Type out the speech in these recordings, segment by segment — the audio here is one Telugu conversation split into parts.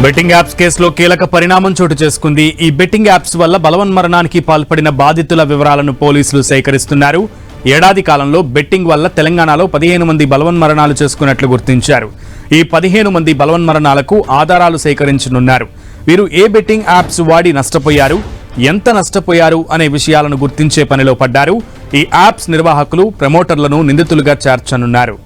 బెట్టింగ్ యాప్స్ కేసులో కీలక పరిణామం చోటు చేసుకుంది. ఈ బెట్టింగ్ యాప్స్ వల్ల బలవన్మరణానికి పాల్పడిన బాధితుల వివరాలను పోలీసులు సేకరిస్తున్నారు. ఏడాది కాలంలో బెట్టింగ్ వల్ల తెలంగాణలో 15 మంది బలవన్మరణాలు చేసుకున్నట్లు గుర్తించారు. ఈ 15 మంది బలవన్మరణాలకు ఆధారాలు సేకరించనున్నారు. వీరు ఏ బెట్టింగ్ యాప్స్ వాడి నష్టపోయారు, ఎంత నష్టపోయారు అనే విషయాలను గుర్తించే పనిలో పడ్డారు. ఈ యాప్స్ నిర్వాహకులు, ప్రమోటర్లను నిందితులుగా చేర్చనున్నారు.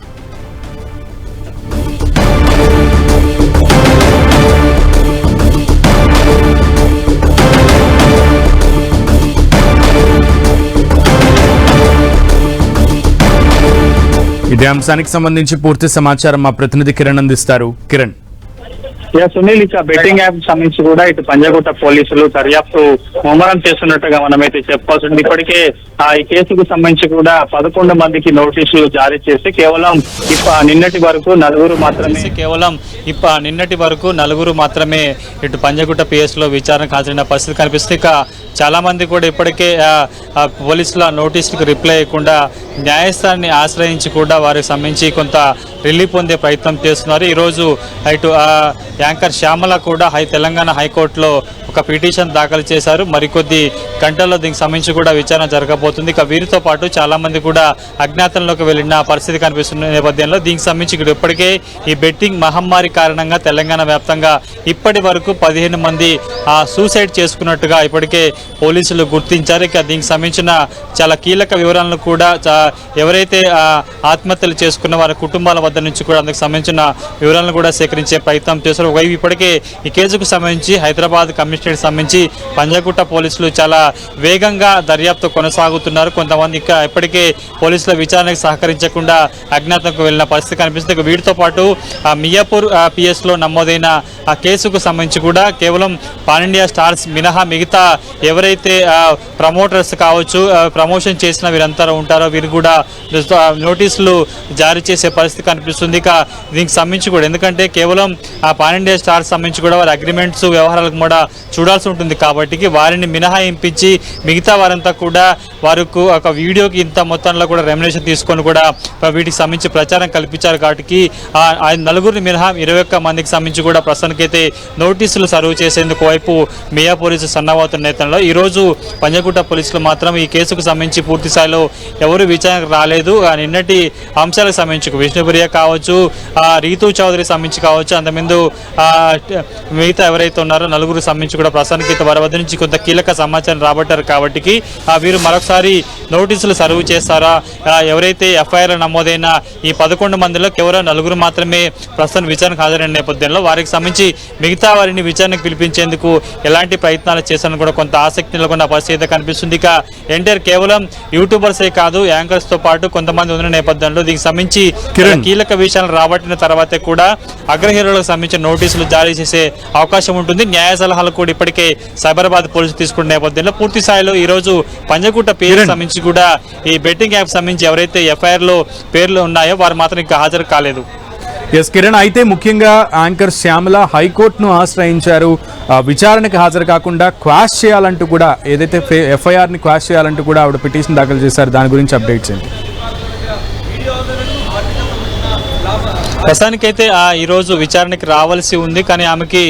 ఇదే అంశానికి సంబంధించి పూర్తి సమాచారం మా ప్రతినిధి కిరణ్ అందిస్తారు. కిరణ్. సునీల్, ఇక బెట్టింగ్ యాప్ సంబంధించి కూడా ఇటు పంజాగుట్ట పోలీసులు దర్యాప్తు ముమ్మరం చేస్తున్నట్టుగా మనమైతే చెప్పాల్సి ఉంది. ఇప్పటికే ఈ కేసుకు సంబంధించి కూడా 11 మందికి నోటీసులు జారీ చేసి కేవలం నిన్నటి వరకు నలుగురు మాత్రమే ఇటు పంజాగుట్ట పిఎస్ లో విచారణకు హాజరైన పరిస్థితి కనిపిస్తుంది. ఇక చాలా మంది కూడా ఇప్పటికే పోలీసుల నోటీసులకు రిప్లై అయ్యకుండా న్యాయస్థానాన్ని ఆశ్రయించి కూడా వారికి సంబంధించి కొంత రిలీఫ్ పొందే ప్రయత్నం చేస్తున్నారు. ఈరోజు ఇటు యాంకర్ శ్యామల కూడా తెలంగాణ హైకోర్టులో ఒక పిటిషన్ దాఖలు చేశారు. మరికొద్ది గంటల్లో దీనికి సంబంధించి కూడా విచారణ జరగబోతుంది. ఇక వీరితో పాటు చాలా మంది కూడా అజ్ఞాతంలోకి వెళ్ళిన పరిస్థితి కనిపిస్తున్న నేపథ్యంలో దీనికి సంబంధించి ఇక్కడ ఇప్పటికే ఈ బెట్టింగ్ మహమ్మారి కారణంగా తెలంగాణ వ్యాప్తంగా ఇప్పటి వరకు 15 మంది సూసైడ్ చేసుకున్నట్టుగా ఇప్పటికే పోలీసులు గుర్తించారు. ఇక దీనికి సంబంధించిన చాలా కీలక వివరాలను కూడా ఎవరైతే ఆత్మహత్యలు చేసుకున్న వారి కుటుంబాల వద్ద నుంచి కూడా అందుకు సంబంధించిన వివరాలను కూడా సేకరించే ప్రయత్నం చేశారు. ఒకవైపు ఇప్పటికే ఈ కేసుకు సంబంధించి హైదరాబాద్ కమిషనరేట్ సంబంధించి పంజాగుట్ట పోలీసులు చాలా వేగంగా దర్యాప్తు కొనసాగుతున్నారు. కొంతమంది ఇప్పటికే పోలీసుల విచారణకు సహకరించకుండా అజ్ఞాతంకు వెళ్ళిన పరిస్థితి కనిపిస్తుంది. వీటితో పాటు మియాపూర్ పిఎస్ లో నమోదైన ఆ కేసుకు సంబంధించి కూడా కేవలం పాన్ ఇండియా స్టార్స్ మినహా మిగతా ఎవరైతే ప్రమోటర్స్ కావచ్చు, ప్రమోషన్ చేసిన వీరంతా ఉంటారో వీరు కూడా నోటీసులు జారీ చేసే పరిస్థితి కనిపిస్తుంది. ఇక దీనికి సంబంధించి కూడా ఎందుకంటే కేవలం ఆ పాన్ ఇండియా స్టార్స్ సంబంధించి కూడా వారి అగ్రిమెంట్స్ వ్యవహారాలకు కూడా చూడాల్సి ఉంటుంది కాబట్టి వారిని మినహాయింపించి మిగతా వారంతా కూడా వారికి ఒక వీడియోకి ఇంత మొత్తంలో కూడా రెమ్యునరేషన్ తీసుకొని కూడా వీటికి సంబంధించి ప్రచారం కల్పించారు. కాబట్టి ఆ నలుగురిని మినహా 21 మందికి సంబంధించి కూడా ప్రస్తుతానికైతే నోటీసులు సర్వ్ చేసేందుకు వైపు మియా పోలీసులు సన్నమవుతున్న నేతల్లో ఈరోజు పంజాగుట్ట పోలీసులు మాత్రం ఈ కేసుకు సంబంధించి పూర్తి స్థాయిలో ఎవరు విచారణకు రాలేదు. నిన్నటి అంశాలకు సంబంధించి విష్ణుప్రియ కావచ్చు, రీతూ చౌదరి సంబంధించి కావచ్చు, అంతకుముందు మిగతా ఎవరైతే ఉన్నారో నలుగురు సంబంధించి కూడా ప్రస్తుతానికి వారి వద్ద నుంచి కొంత కీలక సమాచారం రాబట్టారు. కాబట్టి వీరు మరొకసారి నోటీసులు సర్వ్ చేస్తారా, ఎవరైతే ఎఫ్ఐఆర్ నమోదైన ఈ 11 మందిలో కేవలం నలుగురు మాత్రమే ప్రస్తుతం విచారణకు హాజరైన నేపథ్యంలో వారికి సంబంధించి మిగతా వారిని విచారణకు పిలిపించేందుకు ఎలాంటి ప్రయత్నాలు చేశారని కూడా కొంత ఆసక్తి నెలకొన్న పరిస్థితి కనిపిస్తుంది. ఇక ఎన్టీఆర్ కేవలం యూట్యూబర్సే కాదు, యాంకర్స్ తో పాటు కొంతమంది ఉన్న నేపథ్యంలో దీనికి సంబంధించి కీలక విషయాలు రాబట్టిన తర్వాతే కూడా అగ్రహీరోలకు సంబంధించిన నోటీసులు జారీ చేసే అవకాశం ఉంటుంది. న్యాయ సలహాలు కూడా ఇప్పటికే సైబరాబాద్ పోలీసులు తీసుకున్న నేపథ్యంలో పూర్తి స్థాయిలో ఈ రోజు పంజాగుట్ట పేరు సంబంధించి కూడా ఈ బెట్టింగ్ యాప్ సంబంధించి ఎవరైతే ఎఫ్ఐఆర్ లో పేర్లు ఉన్నాయో వారు మాత్రం ఇంకా హాజరు కాలేదు. ఎస్ కిరణ్, అయితే ముఖ్యంగా యాంకర్ శ్యామల హైకోర్టును ఆశ్రయించారు. విచారణకు హాజరు కాకుండా క్వాష్ చేయాలంటూ కూడా ఏదైతే ఎఫ్ఐఆర్ ని క్వాష్ చేయాలంటూ కూడా ఆవిడ పిటిషన్ దాఖలు చేశారు. దాని గురించి అప్డేట్ చేయండి. ప్రస్తుతానికైతే ఈరోజు విచారణకి రావాల్సి ఉంది. కానీ ఆమెకి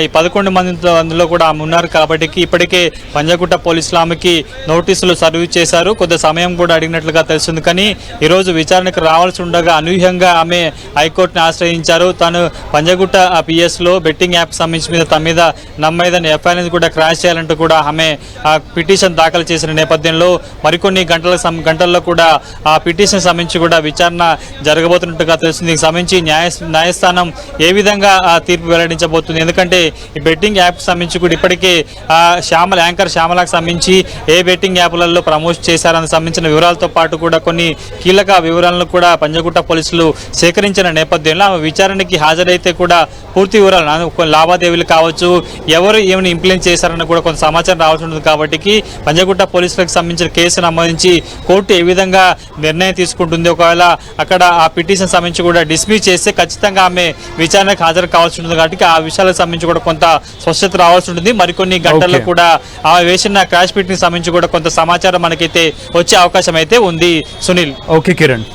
ఈ 11 మందిలో కూడా ఆమె ఉన్నారు కాబట్టి ఇప్పటికే పంజాగుట్ట పోలీసులు ఆమెకి నోటీసులు సర్వ్ చేశారు. కొద్ది సమయం కూడా అడిగినట్లుగా తెలుస్తుంది. కానీ ఈరోజు విచారణకు రావాల్సి ఉండగా అనూహ్యంగా ఆమె హైకోర్టుని ఆశ్రయించారు. తాను పంజాగుట్ట పిఎస్ లో బెట్టింగ్ యాప్ సంబంధించి తమ మీద నమ్మేదని ఎఫ్ఐఆర్ కూడా క్రాష్ చేయాలంటూ కూడా ఆమె పిటిషన్ దాఖలు చేసిన నేపథ్యంలో మరికొన్ని గంటల్లో కూడా ఆ పిటిషన్ సంబంధించి కూడా విచారణ జరగబోతున్నట్టుగా తెలుస్తుంది. దీనికి సంబంధించి న్యాయస్థానం ఏ విధంగా తీర్పు వెల్లడించబోతుంది, ఎందుకంటే ఈ బెట్టింగ్ యాప్ సంబంధించి కూడా ఇప్పటికే యాంకర్ శ్యామలకు సంబంధించి ఏ బెట్టింగ్ యాప్లలో ప్రమోట్ చేశారని సంబంధించిన వివరాలతో పాటు కూడా కొన్ని కీలక వివరాలను కూడా పంజాగుట్ట పోలీసులు సేకరించిన నేపథ్యంలో ఆమె విచారణకి హాజరైతే కూడా పూర్తి వివరాలు లావాదేవీలు కావచ్చు, ఎవరు ఏమైనా ఇంప్లిమెంట్ చేశారని కూడా కొంత సమాచారం రావాల్సి ఉంటుంది. కాబట్టి పంజాగుట్ట పోలీసులకు సంబంధించిన కేసు నమోదించి కోర్టు ఏ విధంగా నిర్ణయం తీసుకుంటుంది, ఒకవేళ అక్కడ ఆ పిటిషన్ సంబంధించి కూడా డిస్మిస్ చేస్తే ఖచ్చితంగా ఆమె విచారణకు హాజరు కావాల్సి ఉంటుంది. కాబట్టి ఆ విషయాలకు సంబంధించి కూడా కొంత స్పష్టత రావాల్సి ఉంటుంది. మరికొన్ని గంటల్లో కూడా ఆమె వేసిన క్రాష్ పిట్ ని సంబంధించి కూడా కొంత సమాచారం మనకైతే వచ్చే అవకాశం అయితే ఉంది. సునీల్. ఓకే కిరణ్.